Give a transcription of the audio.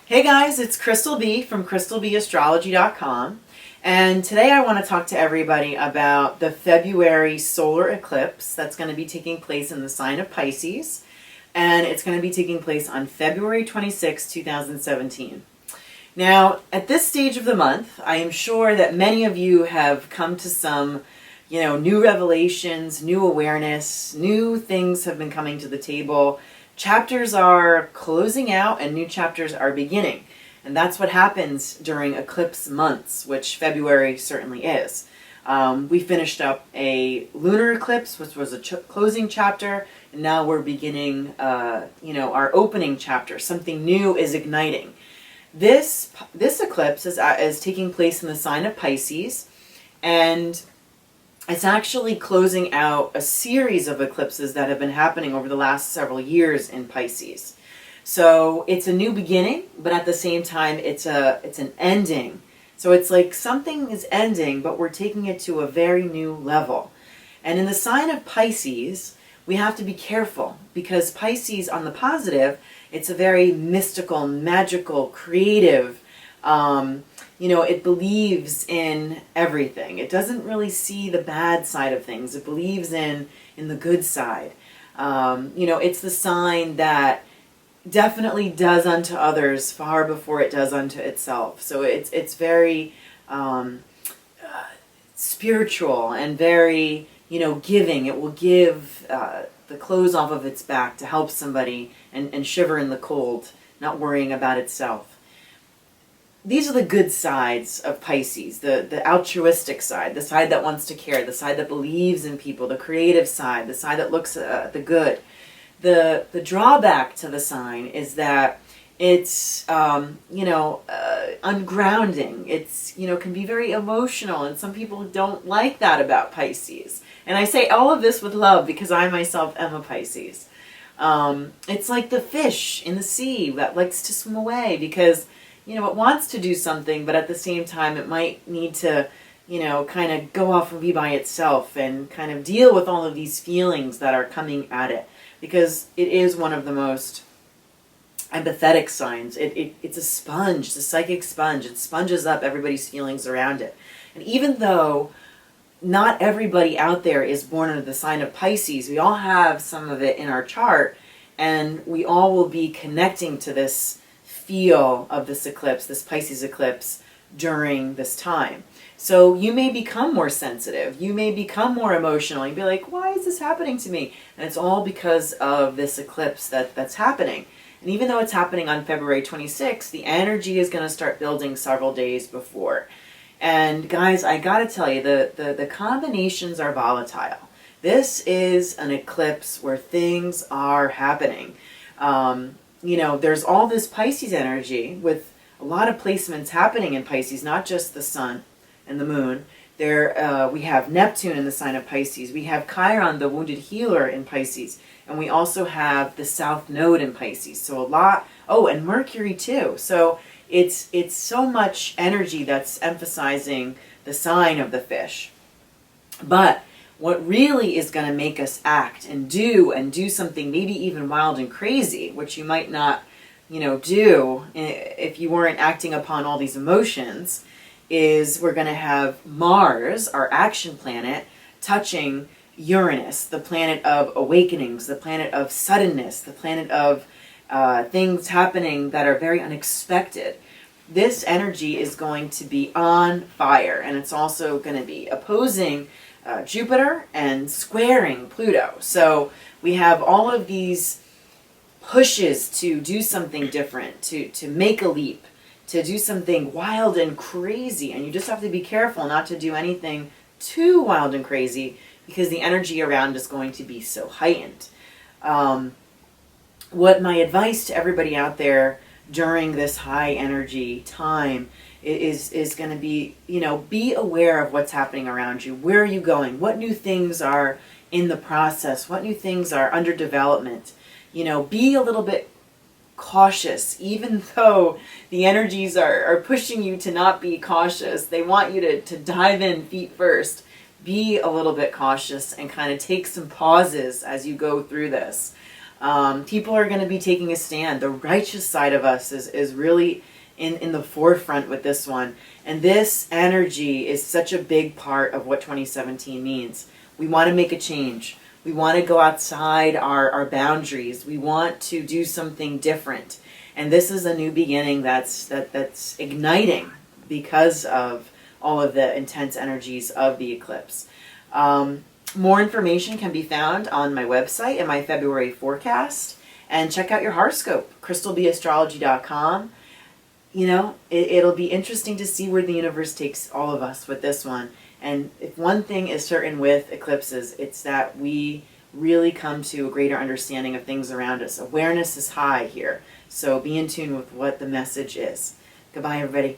Hey guys, it's Crystal B from crystalbastrology.com, and today I want to talk to everybody about the February solar eclipse that's going to be taking place in the sign of Pisces, and it's going to be taking place on February 26, 2017. Now, at this stage of the month, I am sure that many of you have come to some, new revelations, new awareness, new things have been coming to the table. Chapters are closing out and new chapters are beginning. And that's what happens during eclipse months, which February certainly is. We finished up a lunar eclipse, which was a closing chapter, and now we're beginning, our opening chapter. Something new is igniting. This eclipse is taking place in the sign of Pisces, and it's actually closing out a series of eclipses that have been happening over the last several years in Pisces. So it's a new beginning, but at the same time, it's an ending. So it's like something is ending, but we're taking it to a very new level. And in the sign of Pisces, we have to be careful because Pisces, on the positive, it's a very mystical, magical, creative, it believes in everything. It doesn't really see the bad side of things. It believes in the good side. It's the sign that definitely does unto others far before it does unto itself. So it's very spiritual and very, giving. It will give the clothes off of its back to help somebody and shiver in the cold, not worrying about itself. These are the good sides of Pisces, the altruistic side, the side that wants to care, the side that believes in people, the creative side, the side that looks at the good. The drawback to the sign is that it's, ungrounding. It's, can be very emotional, and some people don't like that about Pisces. And I say all of this with love because I myself am a Pisces. It's like the fish in the sea that likes to swim away because it wants to do something, but at the same time it might need to, kind of go off and be by itself and kind of deal with all of these feelings that are coming at it. Because it is one of the most empathetic signs. It's a sponge, it's a psychic sponge. It sponges up everybody's feelings around it. And even though not everybody out there is born under the sign of Pisces, we all have some of it in our chart, and we all will be connecting to this feel of this eclipse, this Pisces eclipse, during this time. So you may become more sensitive, you may become more emotional, you'd be like, why is this happening to me? And it's all because of this eclipse that's happening. And even though it's happening on February 26th, the energy is going to start building several days before. And guys, I gotta tell you, the combinations are volatile. This is an eclipse where things are happening. There's all this Pisces energy with a lot of placements happening in Pisces, not just the sun and the moon. We have Neptune in the sign of Pisces. We have Chiron, the wounded healer, in Pisces. And we also have the South Node in Pisces. So and Mercury too. So it's so much energy that's emphasizing the sign of the fish. But what really is going to make us act and do something maybe even wild and crazy, which you might not, do if you weren't acting upon all these emotions, is we're going to have Mars, our action planet, touching Uranus, the planet of awakenings, the planet of suddenness, the planet of things happening that are very unexpected. This energy is going to be on fire, and it's also going to be opposing Jupiter and squaring Pluto. So we have all of these pushes to do something different, to make a leap, to do something wild and crazy. And you just have to be careful not to do anything too wild and crazy because the energy around is going to be so heightened. What my advice to everybody out there during this high energy time is going to be, be aware of what's happening around you. Where are you going? What new things are in the process? What new things are under development? Be a little bit cautious, even though the energies are pushing you to not be cautious. They want you to dive in feet first. Be a little bit cautious and kind of take some pauses as you go through this. People are going to be taking a stand. The righteous side of us is really in the forefront with this one. And this energy is such a big part of what 2017 means. We want to make a change. We want to go outside our boundaries. We want to do something different. And this is a new beginning that's igniting because of all of the intense energies of the eclipse. More information can be found on my website and my February forecast. And check out your horoscope, crystalbeastrology.com. You know, it'll be interesting to see where the universe takes all of us with this one. And if one thing is certain with eclipses, it's that we really come to a greater understanding of things around us. Awareness is high here. So be in tune with what the message is. Goodbye, everybody.